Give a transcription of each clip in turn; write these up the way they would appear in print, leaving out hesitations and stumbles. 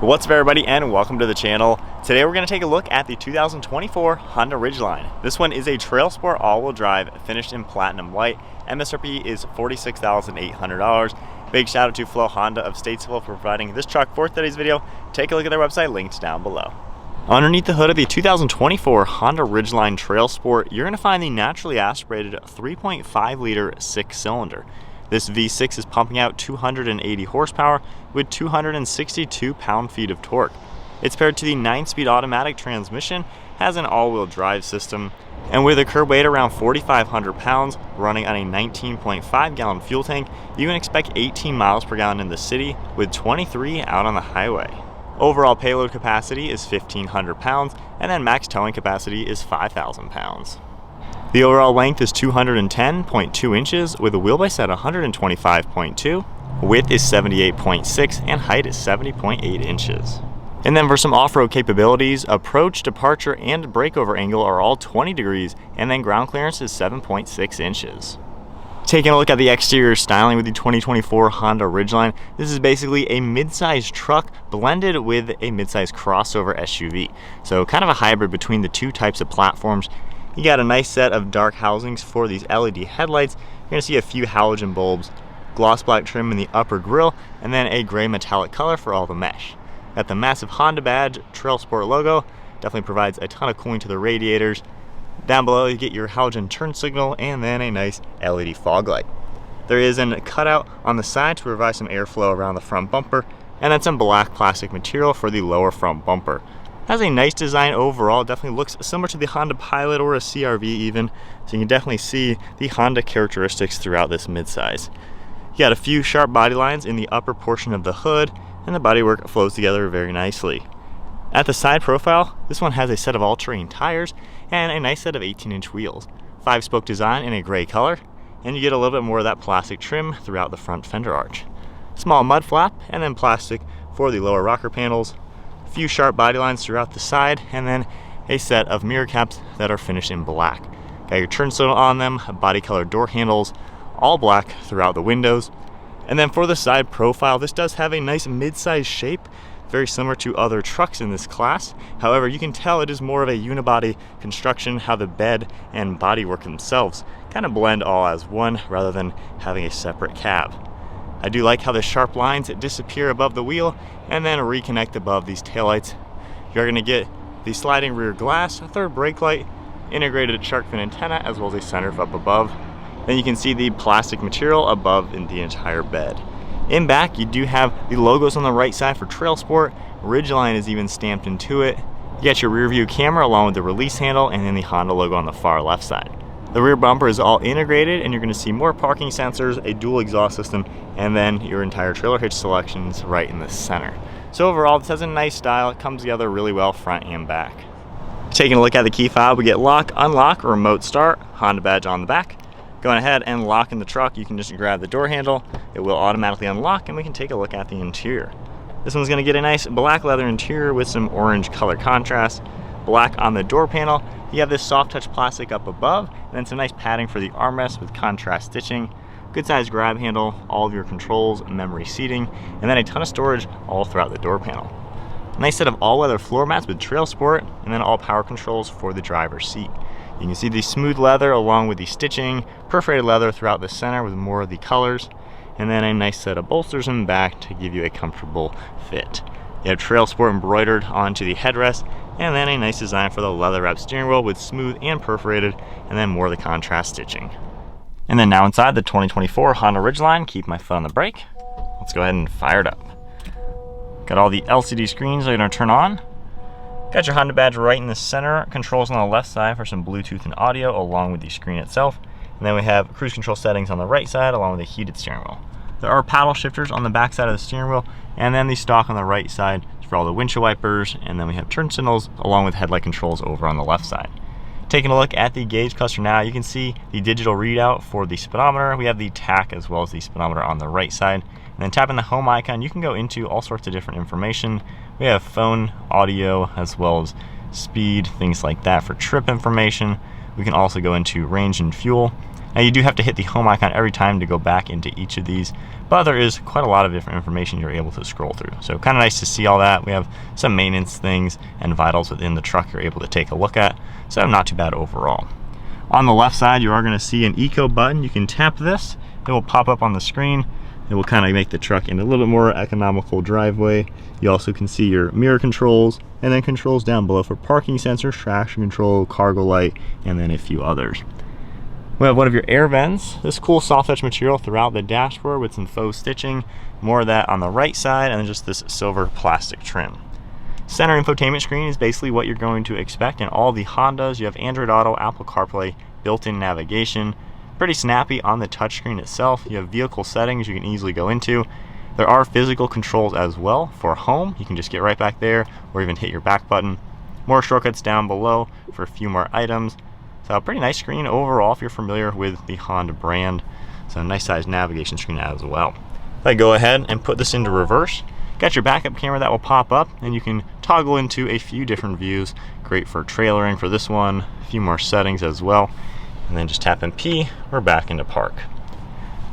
What's up everybody, and welcome to the channel. Today we're going to take a look at the 2024 Honda Ridgeline. This one is a Trailsport all-wheel drive finished in platinum white. MSRP is $46,800. Big shout out to Flo Honda of Statesville for providing this truck for today's video. Take a look at their website, linked down below. Underneath the hood of the 2024 Honda Ridgeline Trailsport, you're going to find the naturally aspirated 3.5 liter 6-cylinder. This V6 is pumping out 280 horsepower with 262 pound-feet of torque. It's paired to the 9-speed automatic transmission, has an all-wheel drive system, and with a curb weight around 4,500 pounds, running on a 19.5 gallon fuel tank, you can expect 18 miles per gallon in the city with 23 out on the highway. Overall payload capacity is 1,500 pounds, and then max towing capacity is 5,000 pounds. The overall length is 210.2 inches with a wheelbase at 125.2, width is 78.6, and height is 70.8 inches. And then for some off-road capabilities, approach, departure, and breakover angle are all 20 degrees, and then ground clearance is 7.6 inches. Taking a look at the exterior styling with the 2024 Honda Ridgeline, this is basically a mid-size truck blended with a mid-size crossover SUV. So kind of a hybrid between the two types of platforms. You got a nice set of dark housings for these LED headlights. You're going to see a few halogen bulbs, gloss black trim in the upper grille, and then a gray metallic color for all the mesh. Got the massive Honda badge, Trailsport logo, definitely provides a ton of cooling to the radiators. Down below you get your halogen turn signal and then a nice LED fog light. There is a cutout on the side to provide some airflow around the front bumper, and then some black plastic material for the lower front bumper. Has a nice design overall, definitely looks similar to the Honda Pilot or a CR-V even, so you can definitely see the Honda characteristics throughout this midsize. You got a few sharp body lines in the upper portion of the hood, and the bodywork flows together very nicely. At the side profile, this one has a set of all-terrain tires and a nice set of 18-inch wheels. 5-spoke design in a gray color, and you get a little bit more of that plastic trim throughout the front fender arch. Small mud flap, and then plastic for the lower rocker panels. A few sharp body lines throughout the side, and then a set of mirror caps that are finished in black. Got your turn signal on them, body colored door handles, all black throughout the windows. And then for the side profile, this does have a nice mid-size shape, very similar to other trucks in this class. However, you can tell it is more of a unibody construction, how the bed and bodywork themselves kind of blend all as one rather than having a separate cab. I do like how the sharp lines disappear above the wheel and then reconnect above these taillights. You're going to get the sliding rear glass, a third brake light, integrated shark fin antenna, as well as a sunroof up above. Then you can see the plastic material above in the entire bed. In back, you do have the logos on the right side for Trailsport. Ridgeline is even stamped into it. You got your rear view camera along with the release handle and then the Honda logo on the far left side. The rear bumper is all integrated, and you're going to see more parking sensors, a dual exhaust system, and then your entire trailer hitch selections right in the center. So overall, this has a nice style. It comes together really well front and back. Taking a look at the key fob, we get lock, unlock, remote start, Honda badge on the back. Going ahead and locking the truck, you can just grab the door handle. It will automatically unlock, and we can take a look at the interior. This one's going to get a nice black leather interior with some orange color contrast. Black on the door panel. You have this soft touch plastic up above, and then some nice padding for the armrest with contrast stitching. Good size grab handle, all of your controls, memory seating, and then a ton of storage all throughout the door panel. Nice set of all-weather floor mats with Trailsport, and then all power controls for the driver's seat. You can see the smooth leather along with the stitching, perforated leather throughout the center with more of the colors, and then a nice set of bolsters in the back to give you a comfortable fit. You have Trailsport embroidered onto the headrest, and then a nice design for the leather-wrapped steering wheel with smooth and perforated, and then more of the contrast stitching. And then now inside the 2024 Honda Ridgeline, keep my foot on the brake. Let's go ahead and fire it up. Got all the LCD screens that are going to turn on. Got your Honda badge right in the center, controls on the left side for some Bluetooth and audio along with the screen itself. And then we have cruise control settings on the right side along with a heated steering wheel. There are paddle shifters on the back side of the steering wheel, and then the stalk on the right side for all the windshield wipers, and then we have turn signals along with headlight controls over on the left side. Taking a look at the gauge cluster now, you can see the digital readout for the speedometer. We have the tach as well as the speedometer on the right side. And then tapping the home icon, you can go into all sorts of different information. We have phone, audio, as well as speed, things like that for trip information. We can also go into range and fuel. Now you do have to hit the home icon every time to go back into each of these, but there is quite a lot of different information you're able to scroll through. So kind of nice to see all that. We have some maintenance things and vitals within the truck you're able to take a look at, so not too bad overall. On the left side, you are going to see an eco button. You can tap this, it will pop up on the screen. It will kind of make the truck in a little bit more economical driveway. You also can see your mirror controls, and then controls down below for parking sensors, traction control, cargo light, and then a few others. We have one of your air vents. This cool soft touch material throughout the dashboard with some faux stitching. More of that on the right side, and then just this silver plastic trim. Center infotainment screen is basically what you're going to expect in all the Hondas. You have Android Auto, Apple CarPlay, built-in navigation. Pretty snappy on the touchscreen itself. You have vehicle settings you can easily go into. There are physical controls as well for home. You can just get right back there or even hit your back button. More shortcuts down below for a few more items. So a pretty nice screen overall if you're familiar with the Honda brand. So a nice size navigation screen as well. If I go ahead and put this into reverse, got your backup camera that will pop up, and you can toggle into a few different views. Great for trailering for this one, a few more settings as well. And then just tap and P, we're back into park.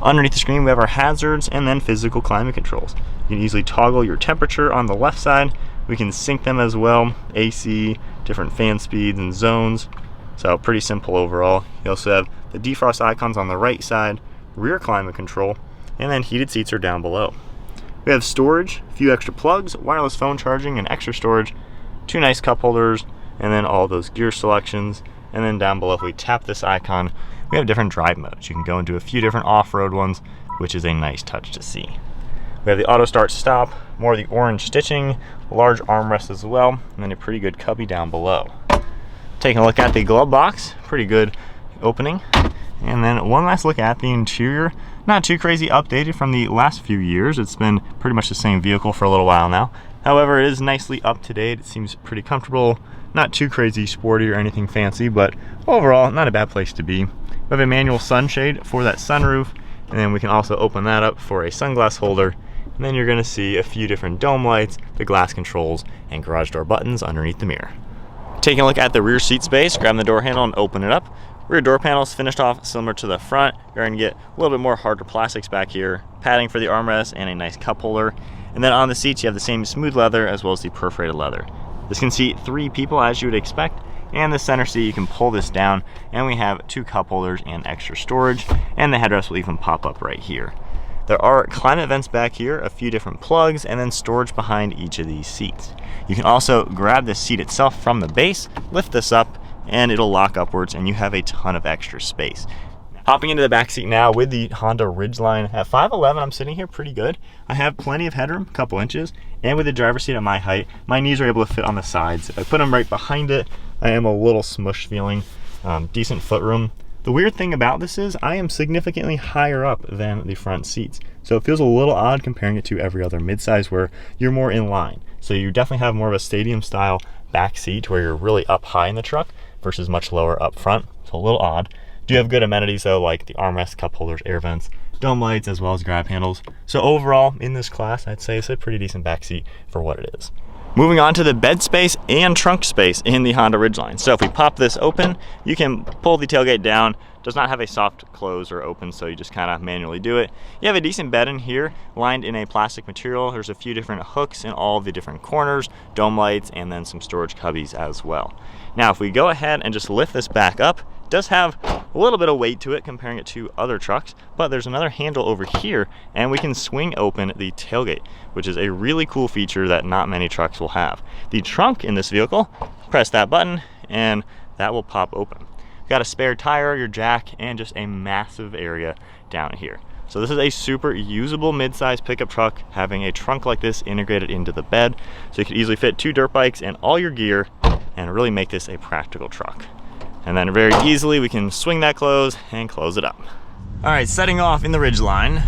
Underneath the screen we have our hazards and then physical climate controls. You can easily toggle your temperature on the left side. We can sync them as well, AC, different fan speeds and zones. So pretty simple overall. You also have the defrost icons on the right side, rear climate control, and then heated seats are down below. We have storage, a few extra plugs, wireless phone charging, and extra storage, 2 nice cup holders, and then all those gear selections. And then down below, if we tap this icon, we have different drive modes. You can go into a few different off-road ones, which is a nice touch to see. We have the auto start stop, more of the orange stitching, large armrest as well, and then a pretty good cubby down below. Taking a look at the glove box, pretty good opening. And then one last look at the interior. Not too crazy updated from the last few years. It's been pretty much the same vehicle for a little while now. However, it is nicely up to date. It seems pretty comfortable. Not too crazy sporty or anything fancy, but overall, not a bad place to be. We have a manual sunshade for that sunroof, and then we can also open that up for a sunglass holder. And then you're gonna see a few different dome lights, the glass controls, and garage door buttons underneath the mirror. Taking a look at the rear seat space, grab the door handle and open it up. Rear door panels finished off similar to the front. You're gonna get a little bit more harder plastics back here, padding for the armrest, and a nice cup holder. And then on the seats, you have the same smooth leather as well as the perforated leather. This can seat 3 people as you would expect, and the center seat, you can pull this down, and we have 2 cup holders and extra storage, and the headrest will even pop up right here. There are climate vents back here, a few different plugs, and then storage behind each of these seats. You can also grab the seat itself from the base, lift this up, and it'll lock upwards, and you have a ton of extra space. Hopping into the back seat now with the Honda Ridgeline. At 5'11", I'm sitting here pretty good. I have plenty of headroom, a couple inches, and with the driver's seat at my height, my knees are able to fit on the sides. If I put them right behind it, I am a little smushed feeling, decent foot room. The weird thing about this is I am significantly higher up than the front seats. So it feels a little odd comparing it to every other midsize where you're more in line. So you definitely have more of a stadium style back seat where you're really up high in the truck versus much lower up front. So a little odd. Do have good amenities though, like the armrest, cup holders, air vents, dome lights, as well as grab handles. So overall, in this class, I'd say it's a pretty decent back seat for what it is. Moving on to the bed space and trunk space in the Honda Ridgeline. So if we pop this open, you can pull the tailgate down. Does not have a soft close or open, so you just kind of manually do it. You have a decent bed in here, lined in a plastic material. There's a few different hooks in all the different corners, dome lights, and then some storage cubbies as well. Now, if we go ahead and just lift this back up, it does have a little bit of weight to it comparing it to other trucks, but there's another handle over here, and we can swing open the tailgate, which is a really cool feature that not many trucks will have. The trunk in this vehicle, press that button, and that will pop open. Got a spare tire, your jack, and just a massive area down here. So this is a super usable mid-size pickup truck, having a trunk like this integrated into the bed, so you can easily fit 2 dirt bikes and all your gear and really make this a practical truck. And then very easily we can swing that close and close it up. All right, setting off in the Ridgeline,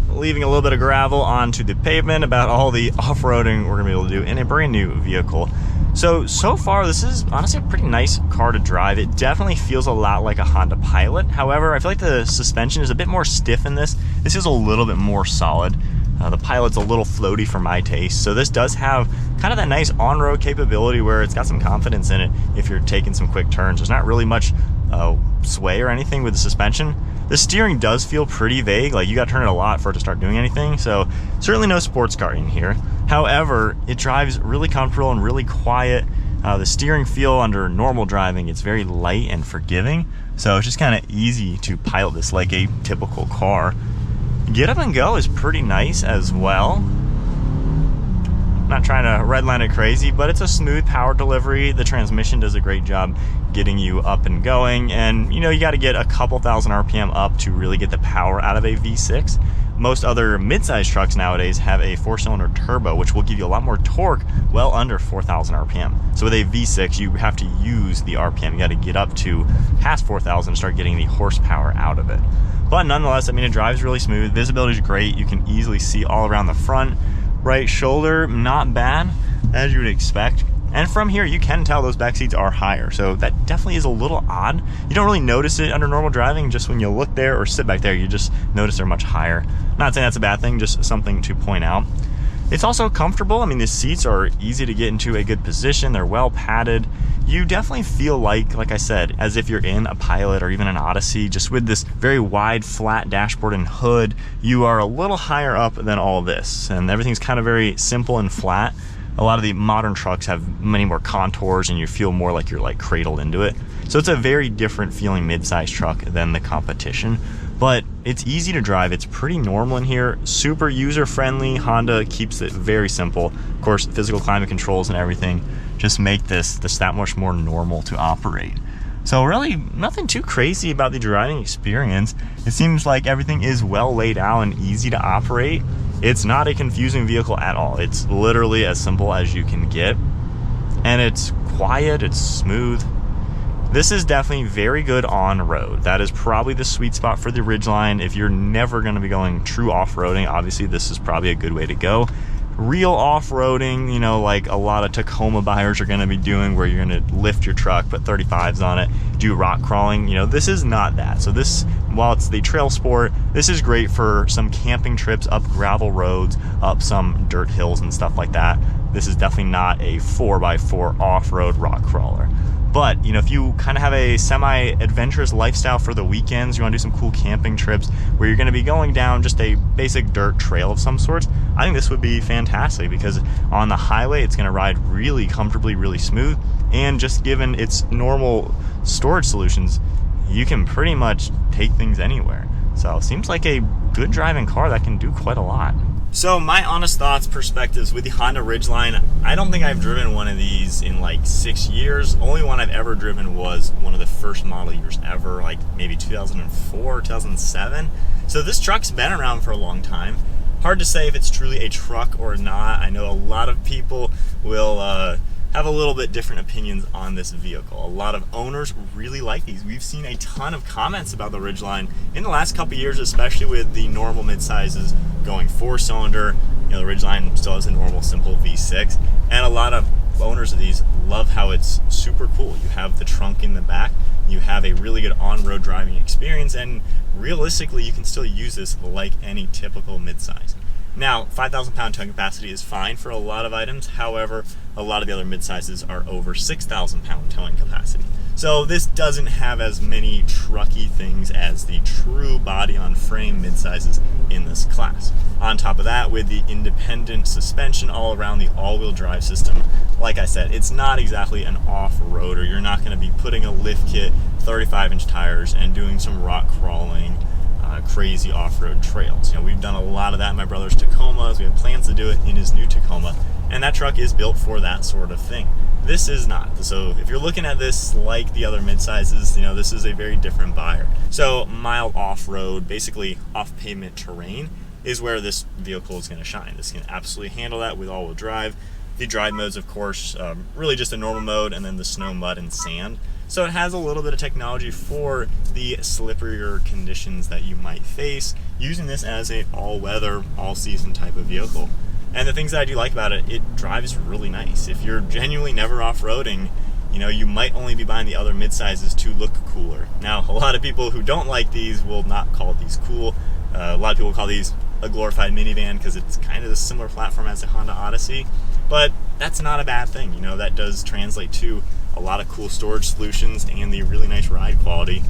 leaving a little bit of gravel onto the pavement about all the off-roading we're gonna be able to do in a brand new vehicle. So far, this is honestly a pretty nice car to drive. It definitely feels a lot like a Honda Pilot. However, I feel like the suspension is a bit more stiff in this. This is a little bit more solid. The Pilot's a little floaty for my taste. So this does have kind of that nice on-road capability where it's got some confidence in it if you're taking some quick turns. There's not really much sway or anything with the suspension. The steering does feel pretty vague, like you got to turn it a lot for it to start doing anything, so certainly no sports car in here. However, it drives really comfortable and really quiet. The steering feel under normal driving, it's very light and forgiving, so it's just kind of easy to pilot this like a typical car. Get up and go is pretty nice as well. Not trying to redline it crazy, but it's a smooth power delivery. The transmission does a great job getting you up and going, and you know, you got to get a couple thousand RPM up to really get the power out of a V6. Most other mid-size trucks nowadays have a 4-cylinder turbo, which will give you a lot more torque well under 4,000 RPM. So with a V6, you have to use the RPM. You got to get up to past 4,000 to start getting the horsepower out of it. But nonetheless, I mean, it drives really smooth. Visibility is great. You can easily see all around the front. Right shoulder, not bad, as you would expect. And from here, you can tell those back seats are higher, so that definitely is a little odd. You don't really notice it under normal driving. Just when you look there or sit back there, you just notice they're much higher. Not saying that's a bad thing, just something to point out. It's also comfortable. I mean, the seats are easy to get into a good position. They're well padded. You definitely feel like I said, as if you're in a Pilot or even an Odyssey, just with this very wide, flat dashboard and hood. You are a little higher up than all this, and everything's kind of very simple and flat. A lot of the modern trucks have many more contours, and you feel more like you're like cradled into it. So it's a very different feeling mid-size truck than the competition. But it's easy to drive. It's pretty normal in here, super user-friendly. Honda keeps it very simple. Of course, physical climate controls and everything just make this that much more normal to operate. So really nothing too crazy about the driving experience. It seems like everything is well laid out and easy to operate. It's not a confusing vehicle at all. It's literally as simple as you can get. And it's quiet, it's smooth. This is definitely very good on road. That is probably the sweet spot for the Ridgeline. If you're never going to be going true off-roading, obviously this is probably a good way to go. Real off-roading, you know, like a lot of Tacoma buyers are going to be doing, where you're going to lift your truck, put 35s on it, do rock crawling, you know, this is not that. So this, while it's the trail sport, this is great for some camping trips up gravel roads, up some dirt hills and stuff like that. This is definitely not a 4x4 off-road rock crawler. But, you know, if you kind of have a semi-adventurous lifestyle for the weekends, you want to do some cool camping trips where you're going to be going down just a basic dirt trail of some sort, I think this would be fantastic, because on the highway, it's going to ride really comfortably, really smooth, and just given its normal storage solutions, you can pretty much take things anywhere. So it seems like a good driving car that can do quite a lot. So my honest thoughts, perspectives with the Honda Ridgeline, I don't think I've driven one of these in like 6 years. Only one I've ever driven was one of the first model years ever, like maybe 2004, 2007. So this truck's been around for a long time. Hard to say if it's truly a truck or not. I know a lot of people will have a little bit different opinions on this vehicle. A lot of owners really like these. We've seen a ton of comments about the Ridgeline in the last couple years, especially with the normal mid-sizes going 4-cylinder. You know, the Ridgeline still has a normal simple V6, and a lot of owners of these love how it's super cool. You have the trunk in the back, you have a really good on-road driving experience, and realistically you can still use this like any typical mid-size. Now, 5,000 pound towing capacity is fine for a lot of items. However, a lot of the other mid-sizes are over 6,000 pound towing capacity. So this doesn't have as many trucky things as the true body on frame mid-sizes in this class. On top of that, with the independent suspension all around, the all-wheel drive system, like I said, it's not exactly an off-roader. You're not going to be putting a lift kit, 35-inch tires, and doing some rock crawling, crazy off-road trails. You know, we've done a lot of that in my brother's Tacomas. We have plans to do it in his new Tacoma, and that truck is built for that sort of thing. This is not. So if you're looking at this like the other mid-sizes, you know, this is a very different buyer. So mild off-road, basically off-pavement terrain, is where this vehicle is going to shine. This can absolutely handle that with all-wheel drive. The drive modes, of course, really just a normal mode, and then the snow, mud, and sand. So it has a little bit of technology for the slipperier conditions that you might face, using this as a all-weather, all-season type of vehicle. And the things that I do like about it, it drives really nice. If you're genuinely never off-roading, you know, you might only be buying the other mid-sizes to look cooler. Now, a lot of people who don't like these will not call these cool. A lot of people call these a glorified minivan because it's kind of a similar platform as a Honda Odyssey, but that's not a bad thing. You know, that does translate to a lot of cool storage solutions and the really nice ride quality.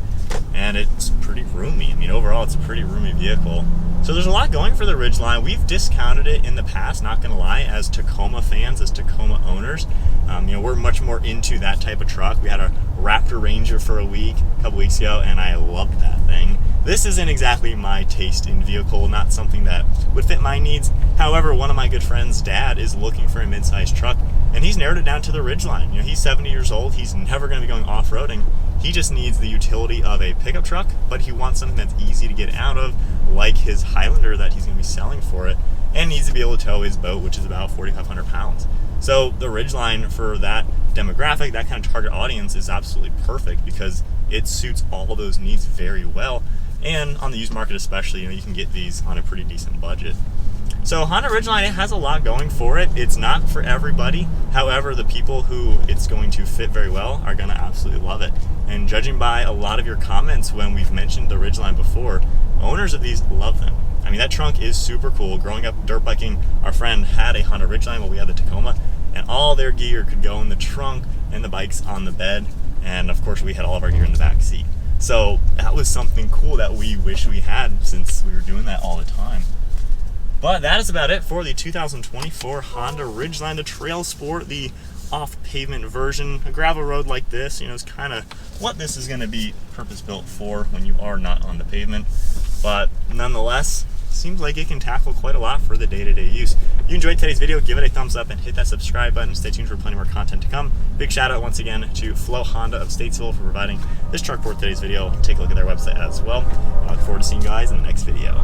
And it's pretty roomy. I mean, overall, it's a pretty roomy vehicle. So there's a lot going for the Ridgeline. We've discounted it in the past, not gonna lie, as Tacoma fans, as Tacoma owners. We're much more into that type of truck. We had a Raptor Ranger for a couple weeks ago, and I loved that thing. This isn't exactly my taste in vehicle, not something that would fit my needs. However, one of my good friends' dad is looking for a mid-size truck, and he's narrowed it down to the Ridgeline. He's 70 years old. He's never gonna be going off-roading. He just needs the utility of a pickup truck, but he wants something that's easy to get out of, like his Highlander that he's gonna be selling for it, and needs to be able to tow his boat, which is about 4,500 pounds. So the Ridgeline for that demographic, that kind of target audience, is absolutely perfect because it suits all those needs very well. And on the used market especially, you can get these on a pretty decent budget. So Honda Ridgeline, it has a lot going for it. It's not for everybody. However, the people who it's going to fit very well are gonna absolutely love it. And judging by a lot of your comments when we've mentioned the Ridgeline before, owners of these love them. I mean, that trunk is super cool. Growing up dirt biking, our friend had a Honda Ridgeline while we had the Tacoma, and all their gear could go in the trunk and the bike's on the bed. And of course, we had all of our gear in the back seat. So that was something cool that we wish we had, since we were doing that all the time. But that is about it for the 2024 Honda Ridgeline, the Trailsport, the off-pavement version. A gravel road like this, is kind of what this is going to be purpose-built for when you are not on the pavement. But nonetheless, seems like it can tackle quite a lot for the day-to-day use. If you enjoyed today's video, give it a thumbs up and hit that subscribe button. Stay tuned for plenty more content to come. Big shout out once again to Flo Honda of Statesville for providing this truck for today's video. Take a look at their website as well. I look forward to seeing you guys in the next video.